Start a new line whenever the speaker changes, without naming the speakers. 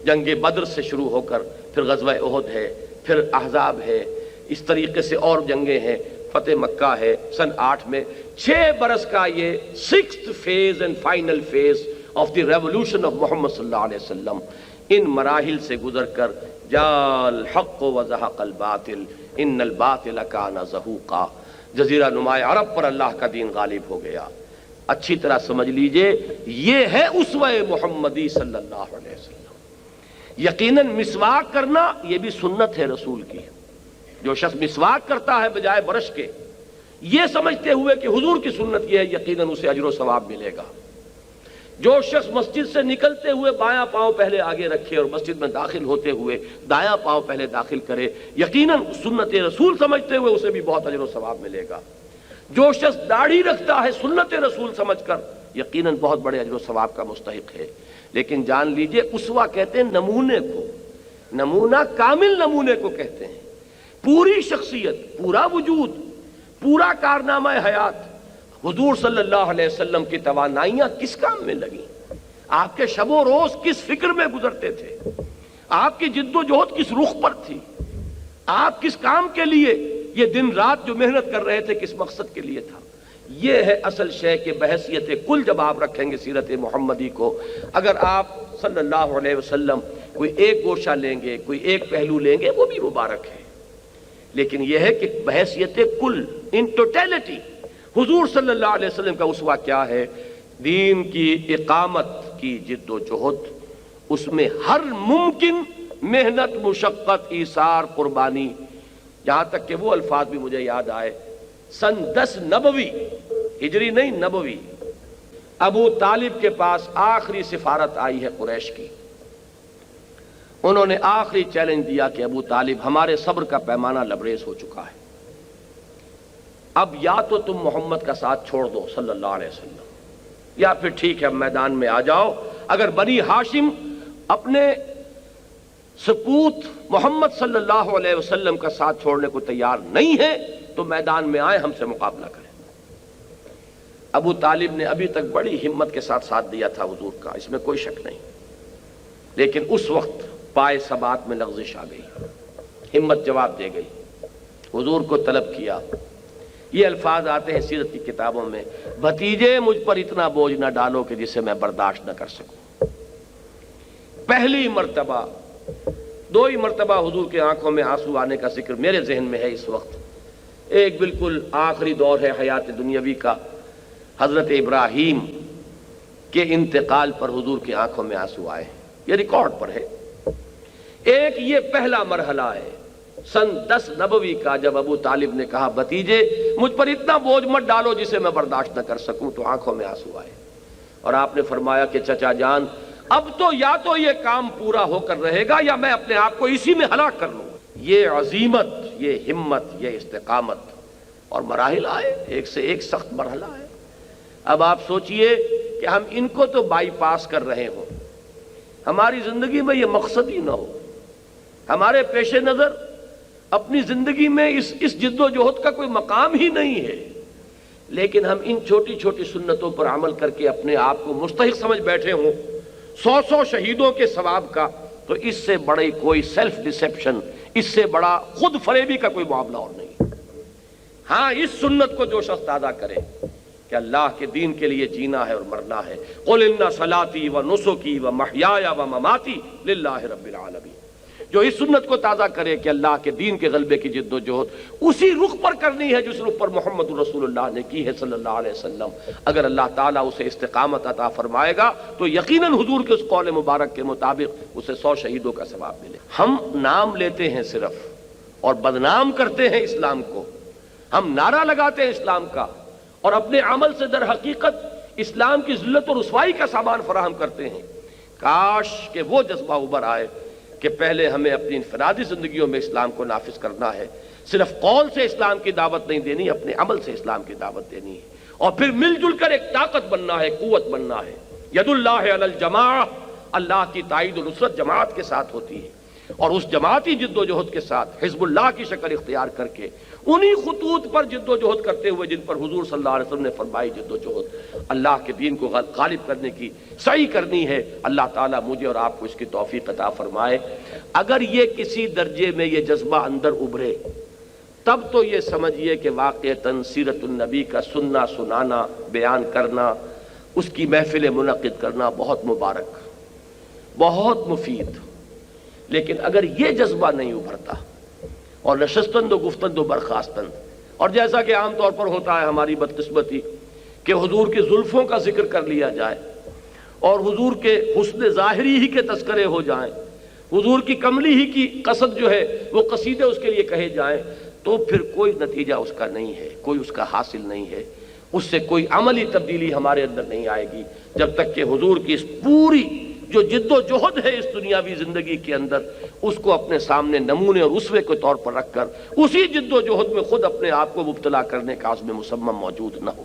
جنگ بدر سے شروع ہو کر پھر غزوہ احد ہے، پھر احزاب ہے، اس طریقے سے اور جنگیں ہیں، فتح مکہ ہے سن 8 میں۔ 6 برس کا یہ 6th phase and final phase of the revolution of محمد صلی اللہ علیہ وسلم، ان مراحل سے گزر کر جاء الحق وزہق الباطل ان الباطل کان زہوقا، جزیرہ نماء عرب پر اللہ کا دین غالب ہو گیا۔ اچھی طرح سمجھ لیجئے یہ ہے اسوہ محمدی صلی اللہ علیہ وسلم۔ یقیناً مسواک کرنا یہ بھی سنت ہے رسول کی۔ جو شخص مسواک کرتا ہے بجائے برش کے، یہ سمجھتے ہوئے کہ حضور کی سنت یہ ہے، یقیناً اسے اجر و ثواب ملے گا۔ جو شخص مسجد سے نکلتے ہوئے بایاں پاؤں پہلے آگے رکھے اور مسجد میں داخل ہوتے ہوئے دایاں پاؤں پہلے داخل کرے، یقیناً سنت رسول سمجھتے ہوئے اسے بھی بہت اجر و ثواب ملے گا۔ جو شخص داڑھی رکھتا ہے سنت رسول سمجھ کر، یقیناً بہت بڑے اجر و ثواب کا مستحق ہے۔ لیکن جان لیجئے اسوہ کہتے ہیں نمونے کو، نمونہ کامل نمونے کو کہتے ہیں۔ پوری شخصیت، پورا وجود، پورا کارنامہ حیات، حضور صلی اللہ علیہ وسلم کی توانائیاں کس کام میں لگی؟ آپ کے شب و روز کس فکر میں گزرتے تھے؟ آپ کی جد و جہد کس رخ پر تھی؟ آپ کس کام کے لیے یہ دن رات جو محنت کر رہے تھے کس مقصد کے لیے تھا؟ یہ ہے اصل شے کہ بحیثیت کل جب آپ رکھیں گے سیرت محمدی کو، اگر آپ صلی اللہ علیہ وسلم کوئی ایک گوشہ لیں گے، کوئی ایک پہلو لیں گے، وہ بھی مبارک ہے، لیکن یہ ہے کہ بحیثیت کل ان ٹوٹیلٹی حضور صلی اللہ علیہ وسلم کا اسوہ کیا ہے؟ دین کی اقامت کی جد و جہد، اس میں ہر ممکن محنت، مشقت، ایثار، قربانی، جہاں تک کہ وہ الفاظ بھی مجھے یاد آئے، سن 10 نبوی، ہجری نہیں نبوی، ابو طالب کے پاس آخری سفارت آئی ہے قریش کی۔ انہوں نے آخری چیلنج دیا کہ ابو طالب ہمارے صبر کا پیمانہ لبریز ہو چکا ہے، اب یا تو تم محمد کا ساتھ چھوڑ دو صلی اللہ علیہ وسلم، یا پھر ٹھیک ہے میدان میں آ جاؤ۔ اگر بنی ہاشم اپنے سپوت محمد صلی اللہ علیہ وسلم کا ساتھ چھوڑنے کو تیار نہیں ہے تو میدان میں آئے، ہم سے مقابلہ کریں۔ ابو طالب نے ابھی تک بڑی ہمت کے ساتھ ساتھ دیا تھا حضور کا، اس میں کوئی شک نہیں، لیکن اس وقت پائے ثبات میں لغزش آ گئی، ہمت جواب دے گئی، حضور کو طلب کیا۔ یہ الفاظ آتے ہیں سیرت کی کتابوں میں، بھتیجے مجھ پر اتنا بوجھ نہ ڈالو کہ جسے میں برداشت نہ کر سکوں۔ پہلی مرتبہ، 2 ہی مرتبہ حضور کے آنکھوں میں آنسو آنے کا ذکر میرے ذہن میں ہے اس وقت۔ ایک بالکل آخری دور ہے حیات دنیاوی کا، حضرت ابراہیم کے انتقال پر حضور کی آنکھوں میں آنسو آئے، یہ ریکارڈ پر ہے۔ ایک یہ پہلا مرحلہ ہے سن 10 نبوی کا، جب ابو طالب نے کہا بھتیجے مجھ پر اتنا بوجھ مت ڈالو جسے میں برداشت نہ کر سکوں، تو آنکھوں میں آنسو آئے، اور آپ نے فرمایا کہ چچا جان اب تو یا تو یہ کام پورا ہو کر رہے گا یا میں اپنے آپ کو اسی میں ہلاک کر لوں گا۔ یہ عزیمت، یہ ہمت، یہ استقامت، اور مراحل آئے، ایک سے ایک سخت مرحلہ ہے۔ اب آپ سوچئے کہ ہم ان کو تو بائی پاس کر رہے ہوں، ہماری زندگی میں یہ مقصد ہی نہ ہو، ہمارے پیش نظر اپنی زندگی میں اس جد و جہد کا کوئی مقام ہی نہیں ہے، لیکن ہم ان چھوٹی چھوٹی سنتوں پر عمل کر کے اپنے آپ کو مستحق سمجھ بیٹھے ہوں 100 شہیدوں کے ثواب کا، تو اس سے بڑی کوئی سیلف ڈسیپشن، اس سے بڑا خود فریبی کا کوئی معاملہ اور نہیں۔ ہاں اس سنت کو جو شخص تازہ کرے کہ اللہ کے دین کے لیے جینا ہے اور مرنا ہے، قل ان صلاتی و نسکی و محیایا و مماتی للہ رب العالمین، جو اس سنت کو تازہ کرے کہ اللہ کے دین کے غلبے کی جد و جہد اسی رخ پر کرنی ہے جس رخ پر محمد رسول اللہ نے کی ہے صلی اللہ علیہ وسلم، اگر اللہ تعالیٰ اسے استقامت عطا فرمائے گا تو یقیناً حضور کے اس قول مبارک کے مطابق اسے 100 شہیدوں کا ثواب ملے۔ ہم نام لیتے ہیں صرف اور بدنام کرتے ہیں اسلام کو، ہم نعرہ لگاتے ہیں اسلام کا اور اپنے عمل سے در حقیقت اسلام کی ذلت اور رسوائی کا سامان فراہم کرتے ہیں۔ کاش کہ وہ جذبہ ابھر آئے کہ پہلے ہمیں اپنی انفرادی زندگیوں میں اسلام کو نافذ کرنا ہے، صرف قول سے اسلام کی دعوت نہیں دینی، اپنے عمل سے اسلام کی دعوت دینی ہے، اور پھر مل جل کر ایک طاقت بننا ہے، قوت بننا ہے۔ ید اللہ علی الجماع، اللہ کی تائید و نصرت جماعت کے ساتھ ہوتی ہے۔ اور اس جماعتی جد و جہد کے ساتھ حزب اللہ کی شکل اختیار کر کے انہی خطوط پر جد و جہد کرتے ہوئے جن پر حضور صلی اللہ علیہ وسلم نے فرمائی جد و جہد اللہ کے دین کو غالب کرنے کی سعی کرنی ہے، اللہ تعالیٰ مجھے اور آپ کو اس کی توفیق عطا فرمائے۔ اگر یہ کسی درجے میں یہ جذبہ اندر ابھرے تب تو یہ سمجھیے کہ واقعتاً سیرت النبی کا سننا سنانا بیان کرنا، اس کی محفل منعقد کرنا بہت مبارک، بہت مفید۔ لیکن اگر یہ جذبہ نہیں ابھرتا اور نشستند و گفتند و برخاستند، اور جیسا کہ عام طور پر ہوتا ہے ہماری بدقسمتی کہ حضور کی زلفوں کا ذکر کر لیا جائے اور حضور کے حسن ظاہری ہی کے تذکرے ہو جائیں، حضور کی کملی ہی کی قصد جو ہے وہ قصیدے اس کے لیے کہے جائیں، تو پھر کوئی نتیجہ اس کا نہیں ہے، کوئی اس کا حاصل نہیں ہے، اس سے کوئی عملی تبدیلی ہمارے اندر نہیں آئے گی جب تک کہ حضور کی اس پوری جو جد و جہد ہے اس دنیاوی زندگی کے اندر اس کو اپنے سامنے نمونے اور اسوے کے طور پر رکھ کر اسی جد و جہد میں خود اپنے آپ کو مبتلا کرنے کا عزم مصمم موجود نہ ہو۔